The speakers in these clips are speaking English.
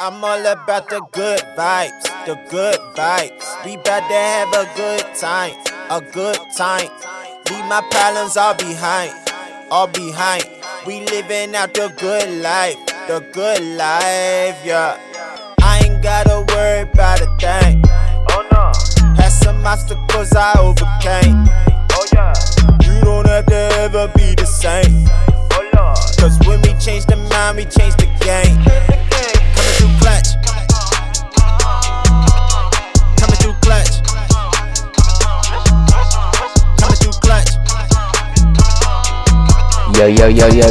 I'm all about the good vibes, the good vibes. We bout to have a good time, a good time. Leave my problems all behind, all behind. We living out the good life, yeah. I ain't gotta worry about a thing. Oh no. Had some obstacles I overcame. Oh yeah. You don't have to ever be the same. Oh Lord. Cause when we change the mind, we change the game. Coming through clutch. Coming through clutch. Coming through clutch.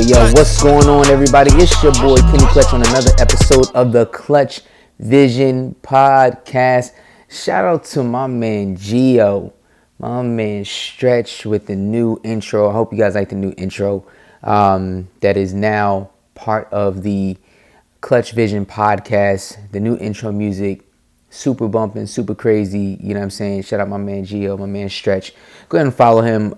Yo, what's going on, everybody? It's your boy Kenny Clutch on another episode of the Clutchvision podcast. Shout out to my man Gio, my man Stretch with the new intro. I hope you guys like the new intro that is now part of the Clutchvision podcast. The new intro music, super bumping, super crazy. You know what I'm saying? Shout out my man Gio, my man Stretch. Go ahead and follow him.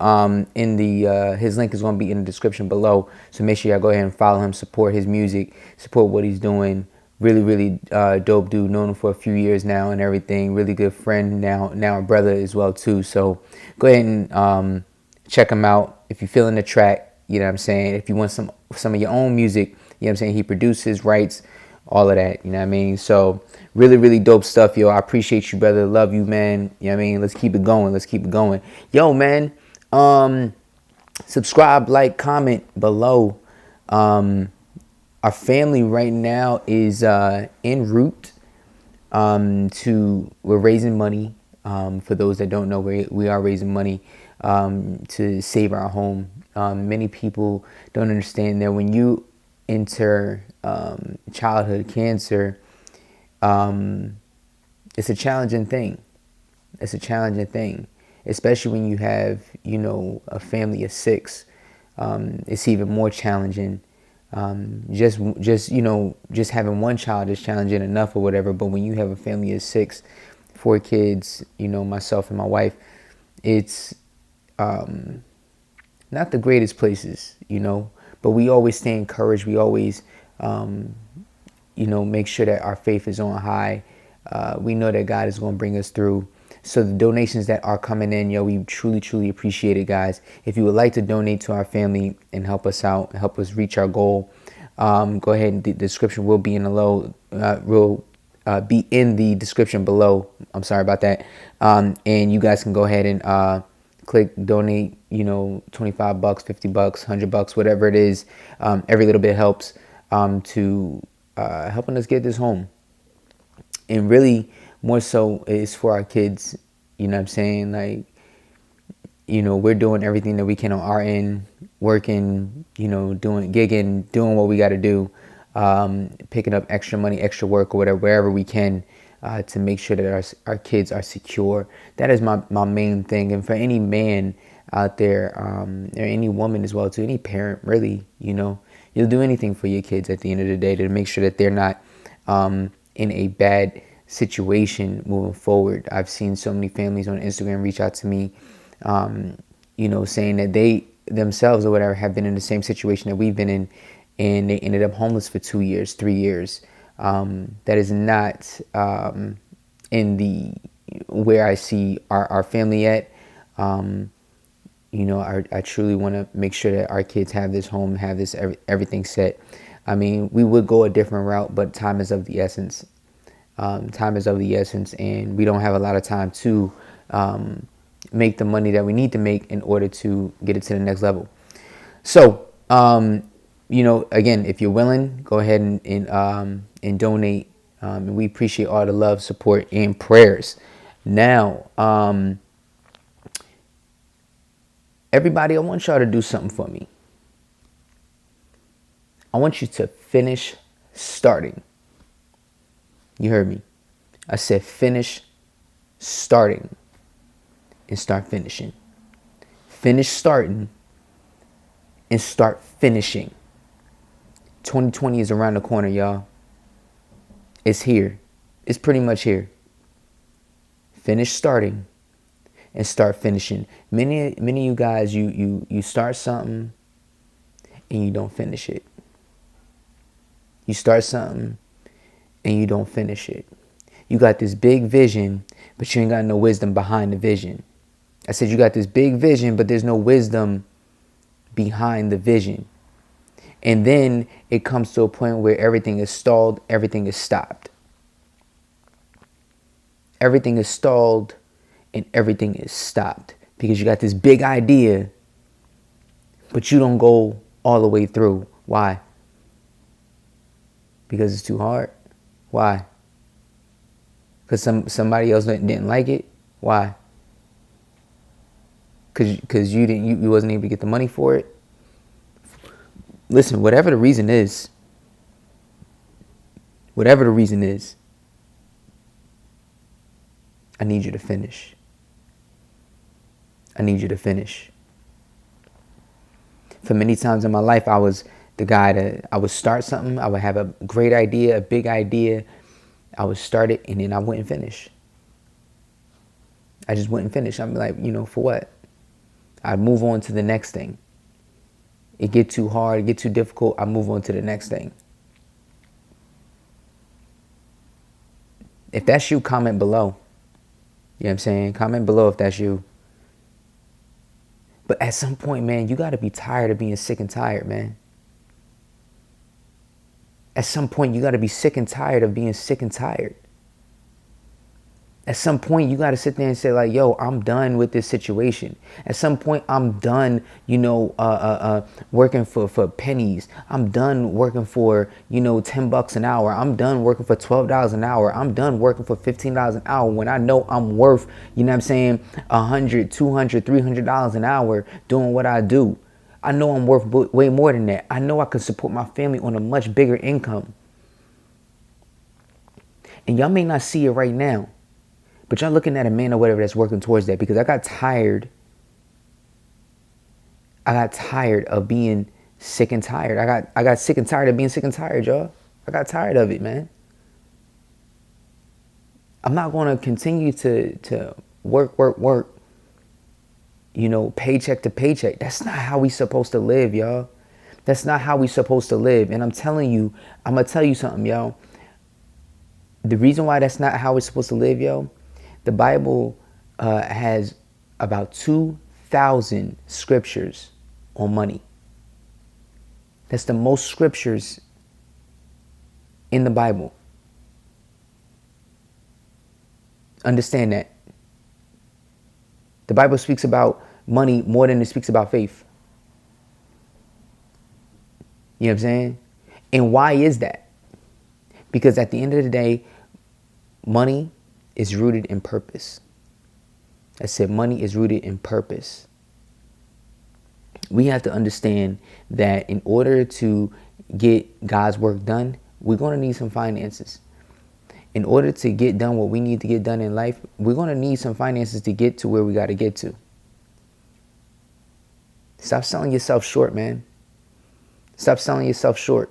In the his link is going to be in the description below. So make sure y'all go ahead and follow him, support his music, support what he's doing. Really dope dude. Known him for a few years now and everything. Really good friend now a brother as well too. So go ahead and check him out if you're feeling the track. You know what I'm saying? If you want some of your own music, you know what I'm saying? He produces, writes, all of that, you know what I mean? So really dope stuff, yo. I appreciate you, brother. Love you, man. You know what I mean? Let's keep it going. Yo, man, subscribe, like, comment below. Our family right now is en route we're raising money. For those that don't know, we are raising money to save our home. Many people don't understand that when you enter childhood cancer, it's a challenging thing. Especially when you have, a family of 6. It's even more challenging. Just having one child is challenging enough or whatever, but when you have a family of 6, 4 kids, myself and my wife, it's not the greatest places, but we always stay encouraged. We always, make sure that our faith is on high. We know that God is going to bring us through. So the donations that are coming in, we truly appreciate it, guys. If you would like to donate to our family and help us out, help us reach our goal, go ahead and the description will be in the description below. I'm sorry about that. And you guys can go ahead and click donate, $25, $50, $100, whatever it is. Every little bit helps to helping us get this home. And really, more so is for our kids. You know what I'm saying? Like, we're doing everything that we can on our end, working, doing gigging, doing what we got to do, picking up extra money, extra work, or whatever, wherever we can, to make sure that our kids are secure. That is my main thing. And for any man out there, or any woman as well too, any parent really, you'll do anything for your kids at the end of the day to make sure that they're not in a bad situation moving forward. I've seen so many families on Instagram reach out to me, saying that they themselves or whatever have been in the same situation that we've been in, and they ended up homeless for 2 years, 3 years. That is not in the where I see our family at. I truly want to make sure that our kids have this home, have this everything set. I mean, we would go a different route, but time is of the essence. And we don't have a lot of time to make the money that we need to make in order to get it to the next level. So, again, if you're willing, go ahead and donate. And we appreciate all the love, support, and prayers. Now, everybody, I want y'all to do something for me. I want you to finish starting. You heard me. I said finish starting and start finishing. Finish starting and start finishing. 2020 is around the corner, y'all. It's here. It's pretty much here. Finish starting and start finishing. Many of you guys, you start something and you don't finish it. You start something and you don't finish it. You got this big vision, but you ain't got no wisdom behind the vision. I said you got this big vision, but there's no wisdom behind the vision. And then it comes to a point where everything is stalled, everything is stopped. Everything is stalled and everything is stopped because you got this big idea, but you don't go all the way through. Why? Because it's too hard. Why? Because somebody else didn't like it. Why? Because you wasn't able to get the money for it. Listen, whatever the reason is, I need you to finish. I need you to finish. For many times in my life, I was the guy that I would start something. I would have a great idea, a big idea. I would start it and then I wouldn't finish. I just wouldn't finish. I'm like, for what? I'd move on to the next thing. It get too hard, it get too difficult, I move on to the next thing. If that's you, comment below. You know what I'm saying? Comment below if that's you. But at some point, man, you got to be tired of being sick and tired, man. At some point, you got to be sick and tired of being sick and tired. At some point, you got to sit there and say, like, yo, I'm done with this situation. At some point, I'm done, working for pennies. I'm done working for, $10 an hour. I'm done working for $12 an hour. I'm done working for $15 an hour when I know I'm worth, $100, $200, $300 an hour doing what I do. I know I'm worth way more than that. I know I can support my family on a much bigger income. And y'all may not see it right now, but y'all looking at a man or whatever that's working towards that, because I got tired of being sick and tired. I got sick and tired of being sick and tired, y'all. I got tired of it, man. I'm not going to continue to work, paycheck to paycheck. That's not how we supposed to live, y'all. That's not how we supposed to live. And I'm telling you, I'm going to tell you something, y'all. The reason why that's not how we're supposed to live, yo, the Bible has about 2,000 scriptures on money. That's the most scriptures in the Bible. Understand that. The Bible speaks about money more than it speaks about faith. You know what I'm saying? And why is that? Because at the end of the day, money is rooted in purpose. I said money is rooted in purpose. We have to understand that in order to get God's work done, we're going to need some finances. In order to get done what we need to get done in life, we're going to need some finances to get to where we got to get to. Stop selling yourself short, man. Stop selling yourself short.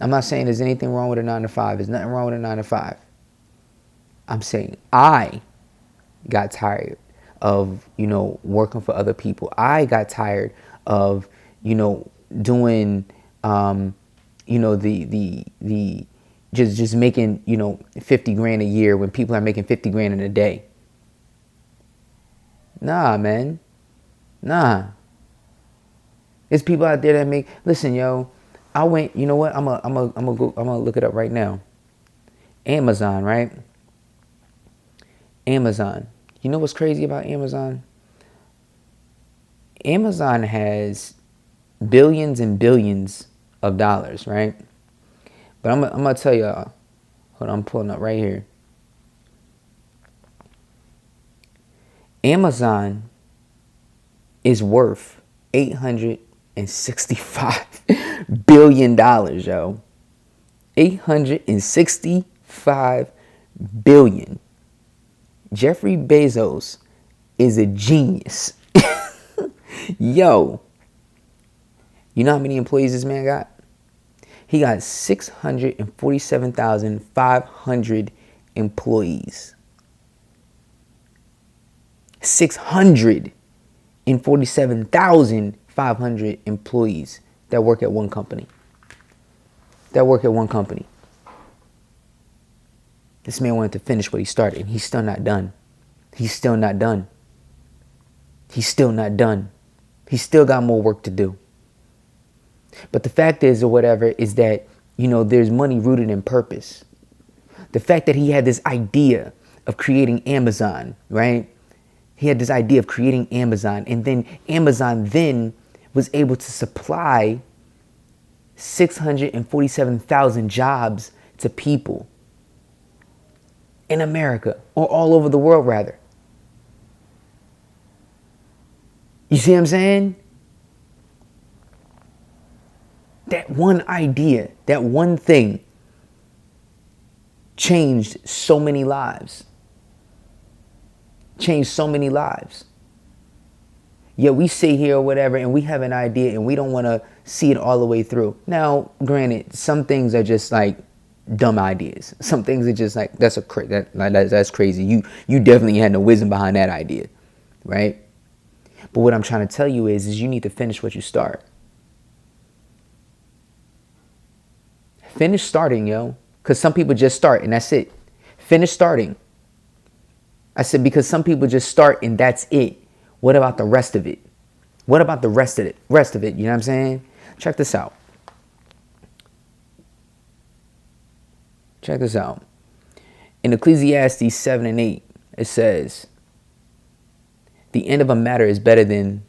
I'm not saying there's anything wrong with a 9-to-5. There's nothing wrong with a 9-to-5. I'm saying I got tired of, working for other people. I got tired of, doing, the just making, 50 grand a year when people are making 50 grand in a day. Nah, man. Nah. There's people out there that make, listen, yo, I went, you know what? I'm gonna look it up right now. Amazon, right? Amazon. You know what's crazy about Amazon? Amazon has billions and billions of dollars, right? But I'm gonna tell y'all. Hold on, I'm pulling up right here. Amazon is worth $865 billion, yo. $865 billion. Jeffrey Bezos is a genius. Yo, you know how many employees this man got? He got 647,500 employees. 647,500 employees that work at one company. This man wanted to finish what he started, and he's still not done. He's still not done. He's still not done. He's still got more work to do. But the fact is, or whatever, is that, there's money rooted in purpose. The fact that he had this idea of creating Amazon, right? He had this idea of creating Amazon, and then Amazon then was able to supply 647,000 jobs to people in America, or all over the world, rather. You see what I'm saying? That one idea, that one thing changed so many lives. Changed so many lives. Yet we sit here or whatever and we have an idea and we don't want to see it all the way through. Now, granted, some things are just like dumb ideas. Some things are just like, that's crazy. You definitely had no wisdom behind that idea, right? But what I'm trying to tell you is you need to finish what you start. Finish starting, yo. Because some people just start and that's it. Finish starting. I said, because some people just start and that's it. What about the rest of it? What about the rest of it? You know what I'm saying? Check this out. Check this out. In Ecclesiastes 7 and 8, it says, the end of a matter is better than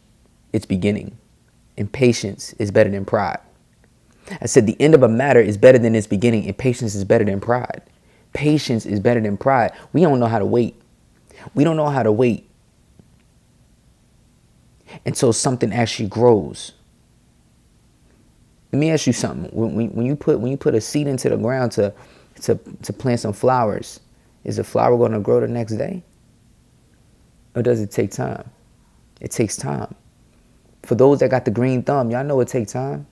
its beginning, and patience is better than pride. I said the end of a matter is better than its beginning, and patience is better than pride. Patience is better than pride. We don't know how to wait. We don't know how to wait until something actually grows. Let me ask you something. When you put a seed into the ground to plant some flowers, is the flower going to grow the next day? Or does it take time? It takes time. For those that got the green thumb, y'all know it takes time.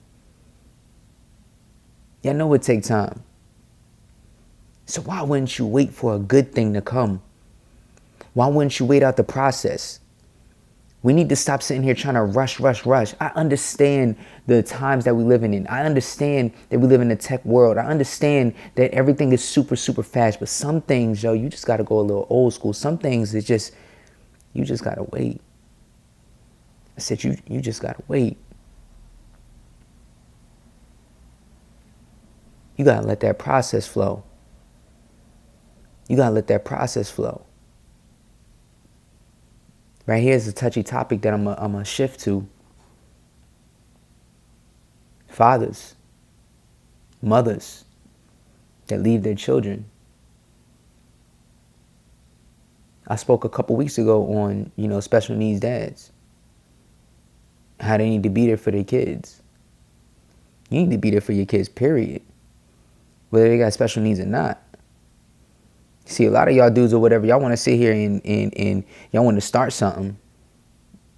Y'all know it takes time. So why wouldn't you wait for a good thing to come? Why wouldn't you wait out the process? We need to stop sitting here trying to rush. I understand the times that we live in. I understand that we live in a tech world. I understand that everything is super, super fast. But some things, yo, you just got to go a little old school. Some things, it's just, you just got to wait. I said, you just got to wait. You got to let that process flow. You got to let that process flow. Right here's a touchy topic that I'm going to shift to. Fathers, mothers that leave their children. I spoke a couple weeks ago on, special needs dads. How they need to be there for their kids. You need to be there for your kids, period. Whether they got special needs or not. See, a lot of y'all dudes or whatever, y'all want to sit here and y'all want to start something.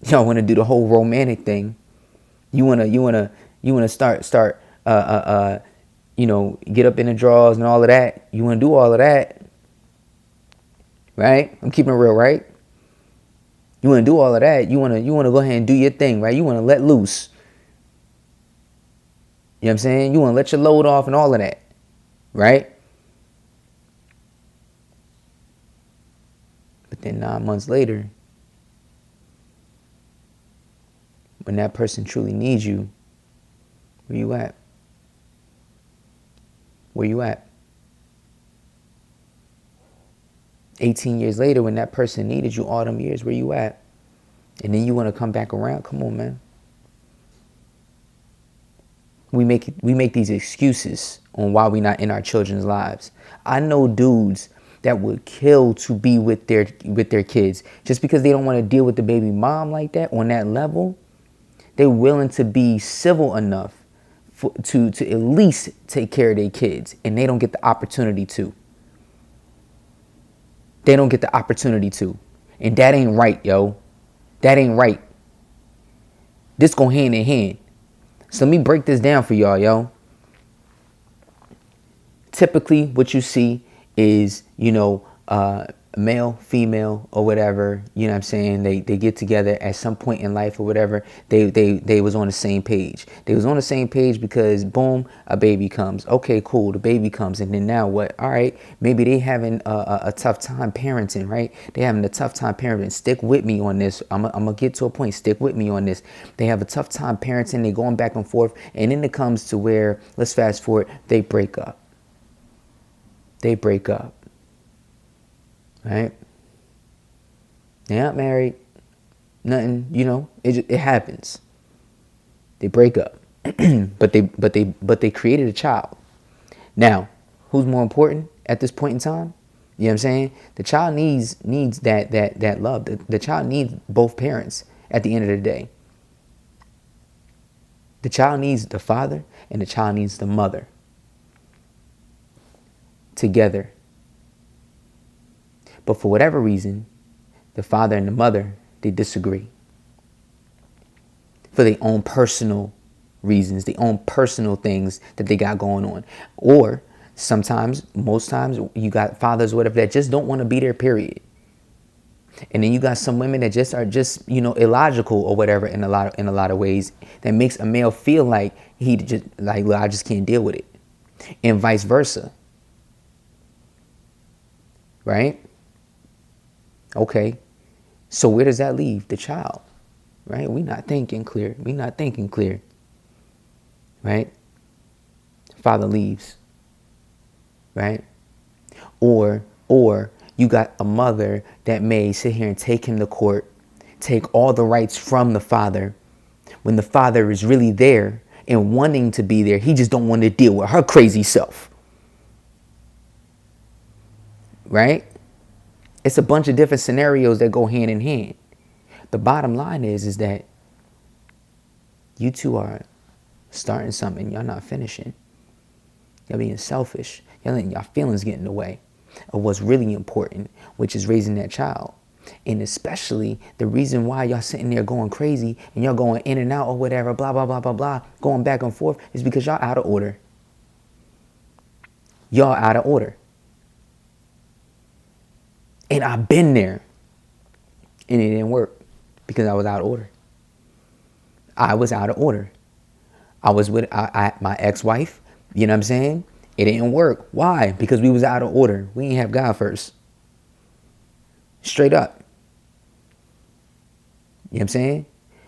Y'all want to do the whole romantic thing. You want to start get up in the drawers and all of that. You want to do all of that. Right? I'm keeping it real, right? You want to do all of that. You want to go ahead and do your thing, right? You want to let loose. You know what I'm saying? You want to let your load off and all of that. Right? But then 9 months later, when that person truly needs you, where you at? Where you at? 18 years later, when that person needed you all them years, where you at? And then you want to come back around? Come on, man. We make these excuses on why we're not in our children's lives. I know dudes that would kill to be with their kids just because they don't want to deal with the baby mom like that on that level. They're willing to be civil enough to at least take care of their kids, and they don't get the opportunity to. They don't get the opportunity to. And that ain't right, yo. That ain't right. This go hand in hand. So let me break this down for y'all, yo. Typically, what you see is, male, female, or whatever, you know what I'm saying, they get together at some point in life or whatever, they was on the same page. They was on the same page because boom, a baby comes. Okay, cool, the baby comes, and then now what? All right, maybe they having a tough time parenting, right? They having a tough time parenting. Stick with me on this. I'm gonna get to a point. Stick with me on this. They have a tough time parenting. They going back and forth, and then it comes to where, let's fast forward, they break up. They break up. Right? They're not married. Nothing, it happens. They break up. but they created a child. Now, who's more important at this point in time? You know what I'm saying? The child needs that love. The child needs both parents at the end of the day. The child needs the father and the child needs the mother together. But for whatever reason, the father and the mother, they disagree. For their own personal reasons, their own personal things that they got going on. Or sometimes, most times, you got fathers, whatever, that just don't want to be there, period. And then you got some women that just are just, illogical or whatever in a lot of ways, that makes a male feel like he just like, well, I just can't deal with it. And vice versa. Right? Okay, so where does that leave the child, right? We're not thinking clear. Right? Father leaves, right? Or you got a mother that may sit here and take him to court, take all the rights from the father, when the father is really there and wanting to be there. He just don't want to deal with her crazy self, right? It's a bunch of different scenarios that go hand in hand. The bottom line is that you two are starting something, y'all not finishing. Y'all being selfish. Y'all letting y'all feelings get in the way of what's really important, which is raising that child. And especially the reason why y'all sitting there going crazy and y'all going in and out or whatever, blah, blah, blah, blah, blah, going back and forth, is because y'all out of order. Y'all out of order. And I've been there. And it didn't work because I was out of order. I was out of order. I was with my ex-wife. You know what I'm saying? It didn't work. Why? Because we was out of order. We didn't have God first. Straight up. You know what I'm saying?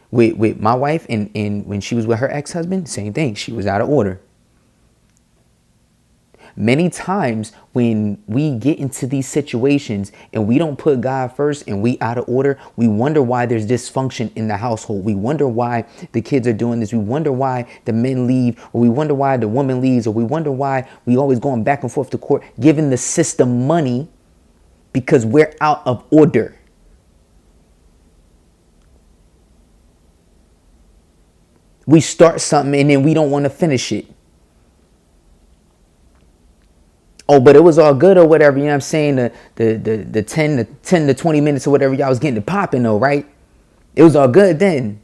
With my wife and when she was with her ex-husband, same thing. She was out of order. Many times when we get into these situations and we don't put God first and we out of order, we wonder why there's dysfunction in the household. We wonder why the kids are doing this. We wonder why the men leave, or we wonder why the woman leaves, or we wonder why we always going back and forth to court, giving the system money because we're out of order. We start something and then we don't want to finish it. Oh, but it was all good or whatever, you know what I'm saying? The 10 to 20 minutes or whatever y'all was getting it popping though, right? It was all good then.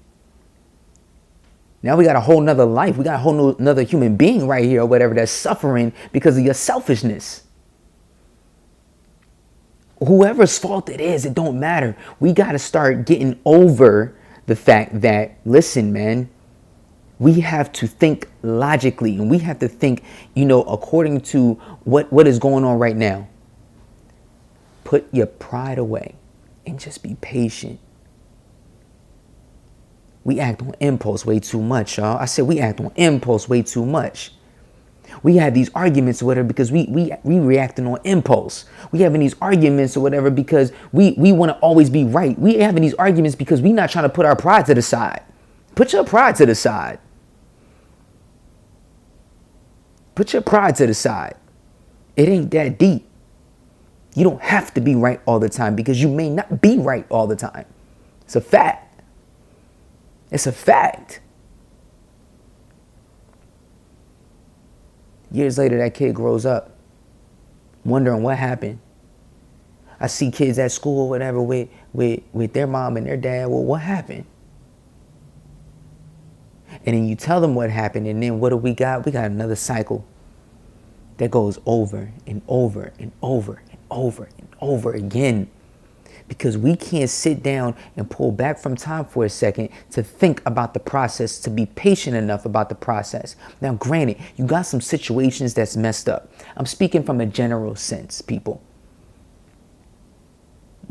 Now we got a whole nother life. We got a whole nother human being right here or whatever that's suffering because of your selfishness. Whoever's fault it is, it don't matter. We got to start getting over the fact that, listen, man, we have to think logically, and we have to think, according to what is going on right now. Put your pride away and just be patient. We act on impulse way too much, y'all. I said we act on impulse way too much. We have these arguments or whatever because we reacting on impulse. We having these arguments or whatever because we want to always be right. We having these arguments because we not trying to put our pride to the side. Put your pride to the side. Put your pride to the side. It ain't that deep. You don't have to be right all the time because you may not be right all the time. It's a fact. It's a fact. Years later, that kid grows up wondering what happened. I see kids at school or whatever with their mom and their dad. Well, what happened? And then you tell them what happened, and then what do we got? We got another cycle that goes over and over and over and over and over again. Because we can't sit down and pull back from time for a second to think about the process, to be patient enough about the process. Now, granted, you got some situations that's messed up. I'm speaking from a general sense, people.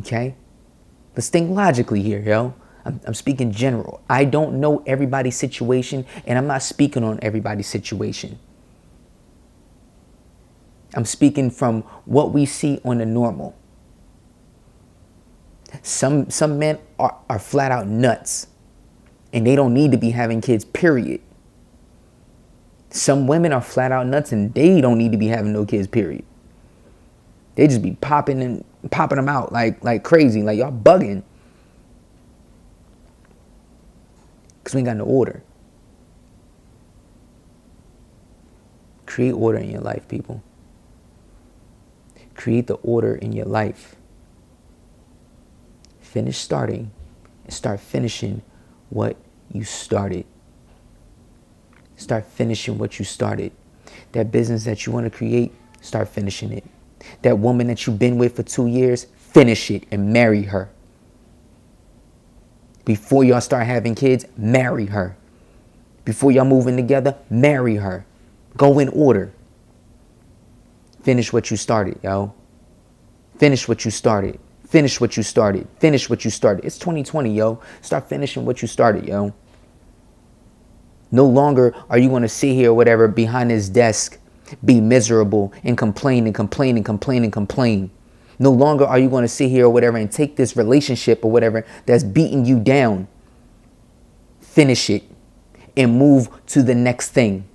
Okay? Let's think logically here, yo. I'm speaking general. I don't know everybody's situation, and I'm not speaking on everybody's situation. I'm speaking from what we see on the normal. Some men are flat out nuts, and they don't need to be having kids, period. Some women are flat out nuts, and they don't need to be having no kids, period. They just be popping them out like crazy, like y'all bugging. Because we ain't got no order. Create order in your life, people. Create the order in your life. Finish starting and start finishing what you started. Start finishing what you started. That business that you want to create, start finishing it. That woman that you've been with for 2 years, finish it and marry her. Before y'all start having kids, marry her. Before y'all moving together, marry her. Go in order. Finish what you started, yo. Finish what you started. Finish what you started. Finish what you started. It's 2020, yo. Start finishing what you started, yo. No longer are you going to sit here or whatever behind his desk, be miserable and complain and complain and complain and complain. No longer are you going to sit here or whatever and take this relationship or whatever that's beating you down. Finish it and move to the next thing.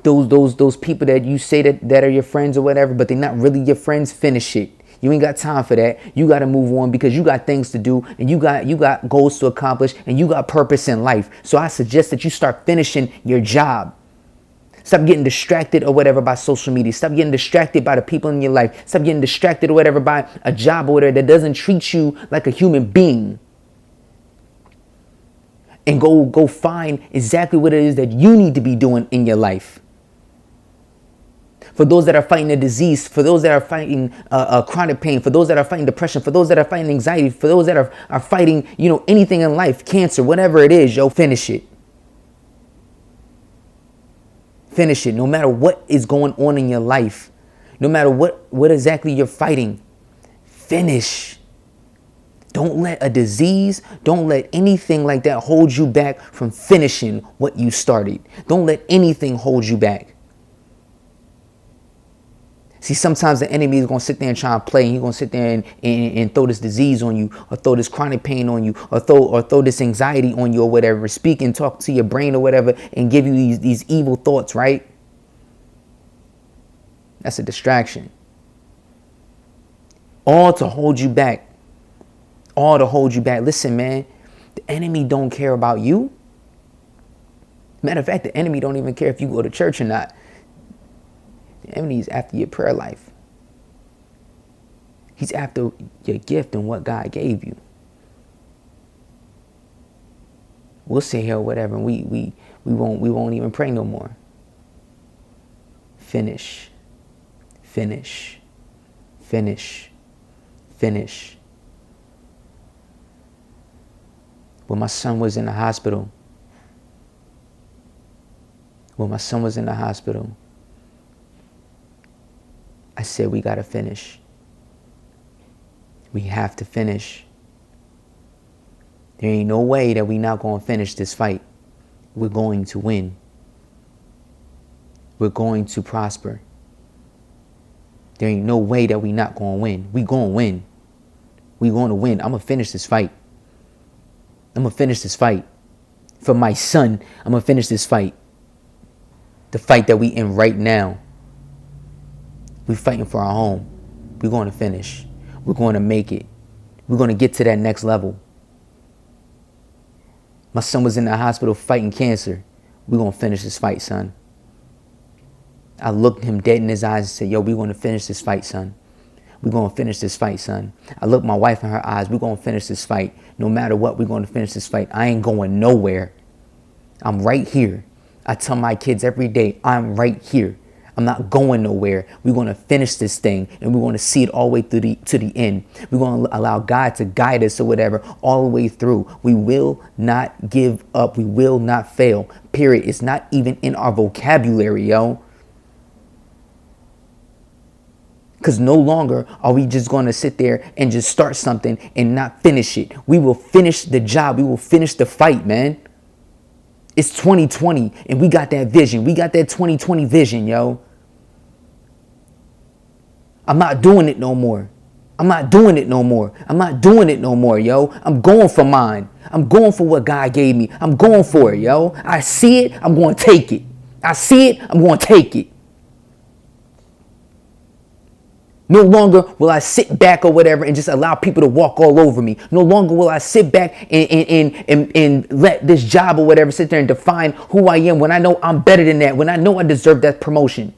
Those people that you say that are your friends or whatever, but they're not really your friends, finish it. You ain't got time for that. You got to move on because you got things to do and you got goals to accomplish and you got purpose in life. So I suggest that you start finishing your job. Stop getting distracted or whatever by social media. Stop getting distracted by the people in your life. Stop getting distracted or whatever by a job or whatever that doesn't treat you like a human being. And go find exactly what it is that you need to be doing in your life. For those that are fighting a disease, for those that are fighting chronic pain, for those that are fighting depression, for those that are fighting anxiety, for those that are fighting, anything in life, cancer, whatever it is, yo, finish it. Finish it. No matter what is going on in your life, no matter what exactly you're fighting, finish. Don't let a disease, don't let anything like that hold you back from finishing what you started. Don't let anything hold you back. See, sometimes the enemy is going to sit there and try and play. He's going to sit there and throw this disease on you, or throw this chronic pain on you, or throw this anxiety on you or whatever. Speak and talk to your brain or whatever and give you these evil thoughts, right? That's a distraction. All to hold you back. All to hold you back. Listen, man, the enemy don't care about you. Matter of fact, the enemy don't even care if you go to church or not. The enemy is after your prayer life. He's after your gift and what God gave you. We'll sit here or whatever, and we won't even pray no more. Finish. Finish. Finish. Finish. When my son was in the hospital, I said, we got to finish. We have to finish. There ain't no way that we not going to finish this fight. We're going to win. We're going to prosper. There ain't no way that we not going to win. We going to win. We going to win. I'm going to finish this fight. I'm going to finish this fight. For my son, I'm going to finish this fight. The fight that we in right now. We're fighting for our home. We're going to finish. We're going to make it. We're going to get to that next level. My son was in the hospital fighting cancer. We're going to finish this fight, son. I looked him dead in his eyes and said, yo, we're going to finish this fight, son. We're going to finish this fight, son. I looked my wife in her eyes. We're going to finish this fight. No matter what, we're going to finish this fight. I ain't going nowhere. I'm right here. I tell my kids every day, I'm right here. I'm not going nowhere. We're going to finish this thing, and we're going to see it all the way through to the end. We're going to allow God to guide us or whatever all the way through. We will not give up. We will not fail. Period. It's not even in our vocabulary, yo. Because no longer are we just going to sit there and just start something and not finish it. We will finish the job. We will finish the fight, man. It's 2020 and we got that vision. We got that 2020 vision, yo. I'm not doing it no more. I'm not doing it no more. I'm not doing it no more, yo. I'm going for mine. I'm going for what God gave me. I'm going for it, yo. I see it. I'm going to take it. I see it. I'm going to take it. No longer will I sit back or whatever and just allow people to walk all over me. No longer will I sit back and let this job or whatever sit there and define who I am when I know I'm better than that, when I know I deserve that promotion.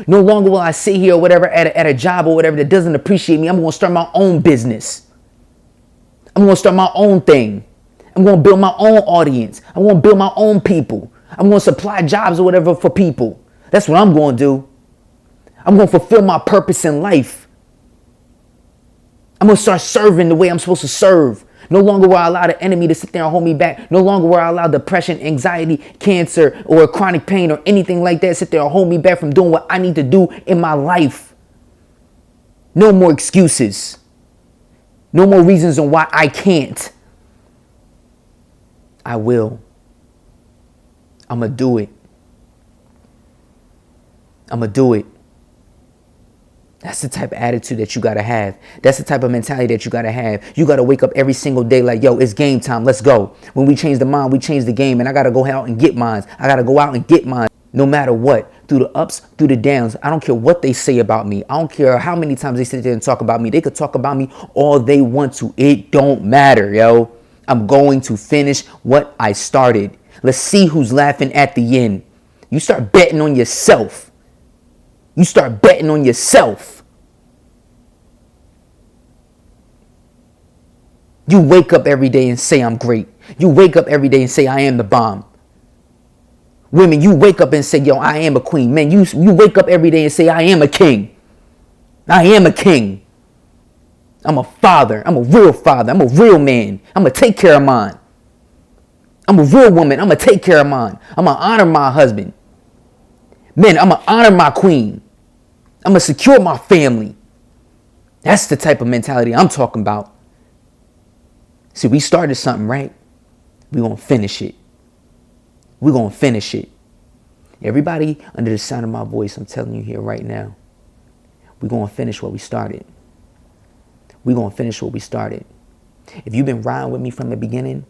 No longer will I sit here or whatever at a job or whatever that doesn't appreciate me. I'm going to start my own business. I'm going to start my own thing. I'm going to build my own audience. I'm going to build my own people. I'm going to supply jobs or whatever for people. That's what I'm going to do. I'm going to fulfill my purpose in life. I'm going to start serving the way I'm supposed to serve. No longer will I allow the enemy to sit there and hold me back. No longer will I allow depression, anxiety, cancer, or chronic pain or anything like that sit there and hold me back from doing what I need to do in my life. No more excuses. No more reasons on why I can't. I will. I'm going to do it. I'm going to do it. That's the type of attitude that you got to have. That's the type of mentality that you got to have. You got to wake up every single day like, yo, it's game time. Let's go. When we change the mind, we change the game. And I got to go out and get mine. I got to go out and get mine no matter what. Through the ups, through the downs. I don't care what they say about me. I don't care how many times they sit there and talk about me. They could talk about me all they want to. It don't matter, yo. I'm going to finish what I started. Let's see who's laughing at the end. You start betting on yourself. You start betting on yourself. You wake up every day and say, I'm great. You wake up every day and say, I am the bomb. Women, you wake up and say, yo, I am a queen. Men, you wake up every day and say, I am a king. I am a king. I'm a father. I'm a real father. I'm a real man. I'm going to take care of mine. I'm a real woman. I'm going to take care of mine. I'm going to honor my husband. Men, I'm going to honor my queen. I'm going to secure my family. That's the type of mentality I'm talking about. See, we started something, right? We're going to finish it. We're going to finish it. Everybody under the sound of my voice, I'm telling you here right now, we're going to finish what we started. We're going to finish what we started. If you've been riding with me from the beginning,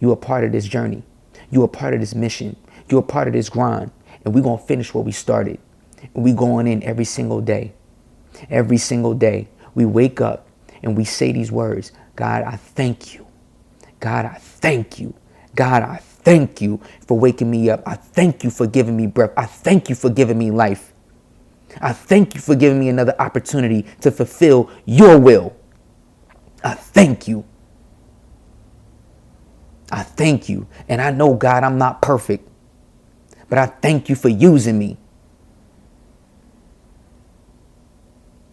you're a part of this journey. You're a part of this mission. You're a part of this grind. And we're going to finish what we started. And we're going in every single day. Every single day. We wake up and we say these words. God, I thank you. God, I thank you. God, I thank you for waking me up. I thank you for giving me breath. I thank you for giving me life. I thank you for giving me another opportunity to fulfill your will. I thank you. I thank you. And I know, God, I'm not perfect, but I thank you for using me.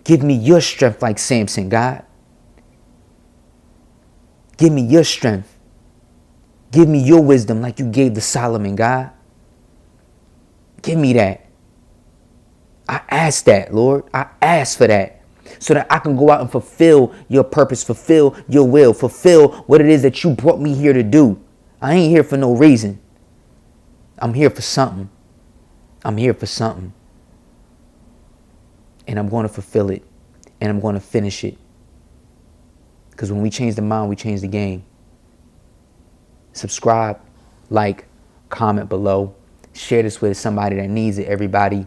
Give me your strength like Samson, God. Give me your strength. Give me your wisdom like you gave to Solomon, God. Give me that. I ask that, Lord. I ask for that so that I can go out and fulfill your purpose, fulfill your will, fulfill what it is that you brought me here to do. I ain't here for no reason. I'm here for something. I'm here for something. And I'm going to fulfill it. And I'm going to finish it. Because when we change the mind, we change the game. Subscribe, like, comment below. Share this with somebody that needs it, everybody.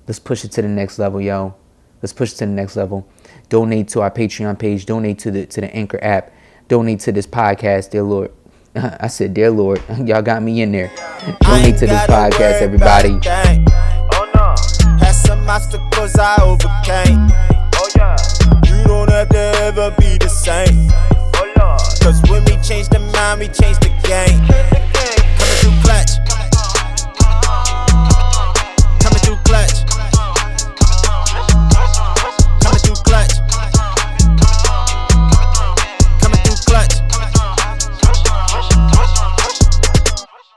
Let's push it to the next level, yo. Let's push it to the next level. Donate to our Patreon page. Donate to the Anchor app. Donate to this podcast, dear Lord. I said, dear Lord. Y'all got me in there. Donate to this podcast, everybody. Oh no. Had some obstacles I overcame. Oh yeah. You don't have to ever be the same. Oh Lord. Cause when we change the mind, we change the game. Coming through clutch.